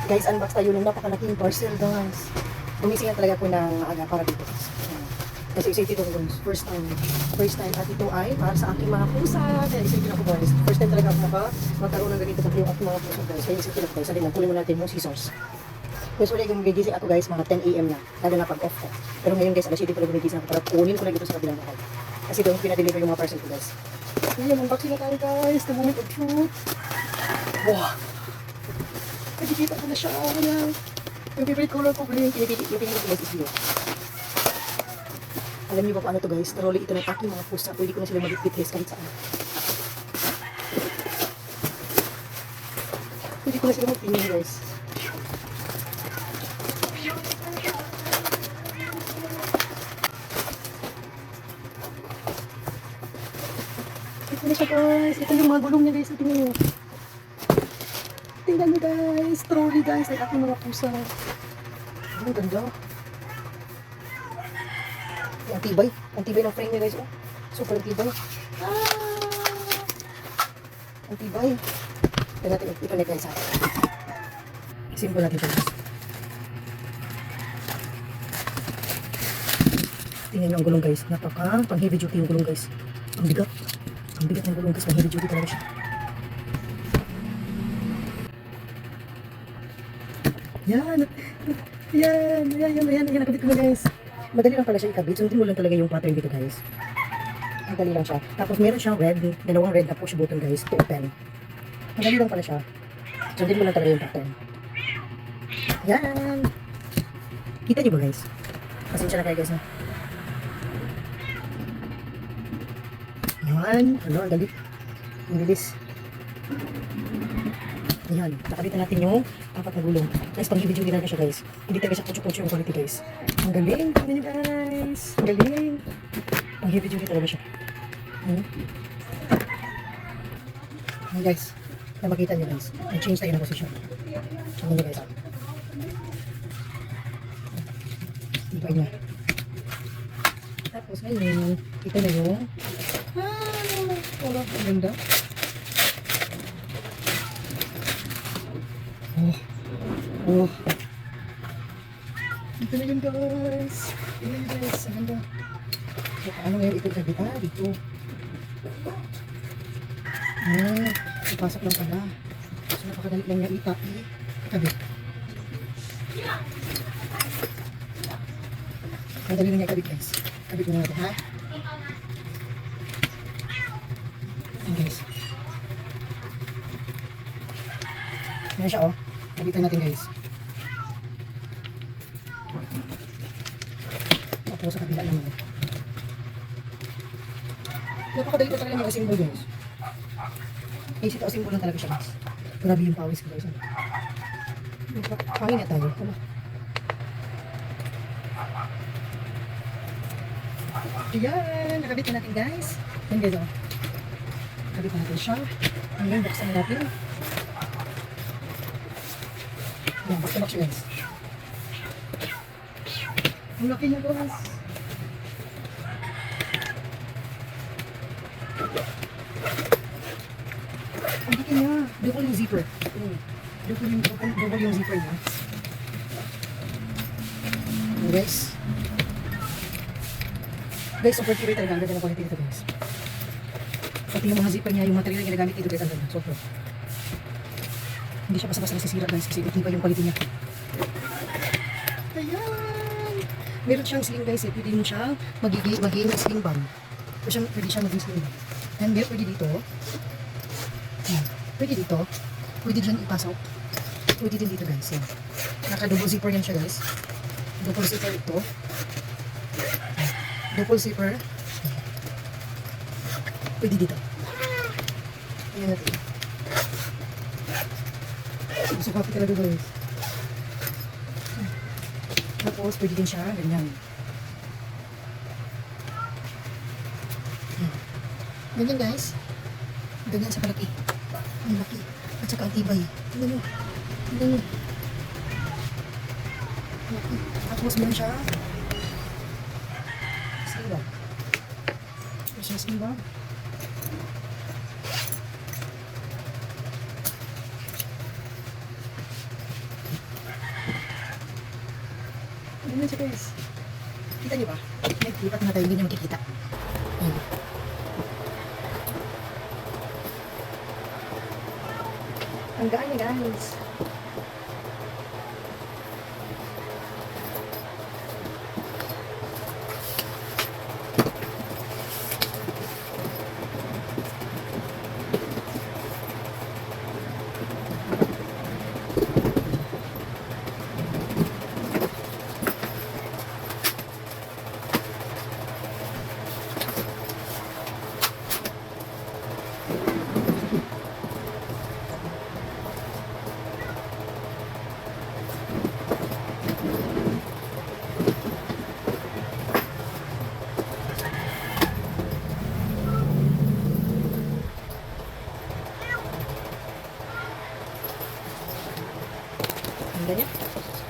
Guys, unbox tayo ng napakalaking parcel, guys. Gumising na talaga po ng aga para dito. Ayan. Kasi excited ako, guys. First time. First time. At ito ay para sa aking mga pusa. Kaya excited ako, guys. First time talaga ako magkaroon ng ganito pag yung aking mga pusa, guys. Kaya excited ako, guys. Sabi na, kunin mo natin yung scissors. Usually, gumigising ako, guys, mga 10 AM na. Lalo na pag off ko. Pero ngayon, guys, alas 7 pala gumigising ako para kunin ko na dito sa kabilang bahay. Kasi doon pinadeliver yung mga parcel ko, guys. Ayan, unboxing na tayo, guys. The moment of truth. Wow! Nakikita ko na siya. Ayan. Yung favorite color ko, blue. Yung pinipili ko, guys, is blue. Alam niyo ba paano to, guys? Trolley ito ng aking mga pusa. Pwede ko na sila mag-fit kahit saan. Pwede ko na sila mag-tingin, guys. Ito na siya, guys. Ito yung mga gulong niya, guys. Tingnan niyo. Tingnan niyo, guys. Trolley, guys. Ay aking mga pusa. Ang ganda. Ang tibay. Ang tibay ng frame niya, guys. Oh. Super tibay. Ang tibay. Ito natin i-connect, guys. Simple natin ito, guys. Tingnan niyo ang gulong, guys. Napaka pang heavy duty yung gulong, guys. Ang bigat. Ang bigat ng gulong, guys. Pang heavy duty talaga siya. Yan. Yan. Nakabit ko na, guys. Madali lang pala siya ikabit. Sundin mo lang talaga yung pattern dito, guys. Madali lang siya. Tapos meron siyang red, dalawang red na push button, guys, to open. Madali lang pala siya. Sundin mo lang talaga yung pattern. Yan. Kita niyo ba, guys? Pasensya na kayo, guys, ha? Yan. Ano, ang dali. Ang bilis. Ayan, nakabit na natin yung apat na gulong. Guys, pang heavy duty na siya, guys. Hindi talaga siya kutsu-kutsu yung quality, guys. Ang galing, tingnan nyo, guys. Ang galing. Pang heavy duty talaga siya. Ayan, guys. Na makita nyo, guys. I-change tayo ng position. Tingnan nyo, guys. Ibay niya. Tapos ngayon, ito na yung wala, ang ganda. Oh. Ito na yun, guys. Ayan, guys. Ang ganda. So, paano ngayon ito kabita? Dito. Ipasok lang pala. So, napakadali lang niya ikabit. Madali lang niya ikabit, guys. Kabit mo na natin, ha? Ayan, guys. Ayan siya, oh. Kabitan natin, guys. Tapos sa kabila naman. Napakadali pa talaga mag-assemble, guys. Easy to assemble lang talaga siya, guys. Grabe yung pawis ko, guys. Kain na tayo. Tama. Ayan, nakabit na natin, guys. Ayan, guys, oh. Nakabit na natin siya. Ayan, buksan na natin. Ayan, buksan siya, guys. Ang laki niya, guys. Ang laki niya. Double yung zipper. Double yung zipper niya. Ayan, guys. Guys, super cute talaga. Ang ganda ng quality dito, guys. Pati yung mga zipper niya, yung material na ginagamit dito, guys. Ang ganda. Super. Hindi siya basta-basta nasisira, guys. Kasi iba yung quality niya. Ayan. Meron siyang sling, guys. Pwede mo siya magiging sling bag. Pwede siya maging sling bag. And then, pwede dito. Ayan. Pwede dito. Pwede dyan ipasok. Pwede din dito, guys. Ayan. Naka-double zipper yan siya, guys. Double zipper ito. Double zipper. Pwede dito. Ayan natin. Gusto ko talaga, guys. Tapos, pwede din siya, ganyan. Ganyan, guys. Ganyan sa kalaki. Ang laki. At saka ang tibay. Tingnan nyo. Tingnan nyo. Tapos, meron siya. Sling. Meron siya sling bag. Tingnan siya guys. Kita niyo ba? Naglipat na tayo, hindi niya makikita. Ayan. Ang gaan niya guys. Ang ganyan.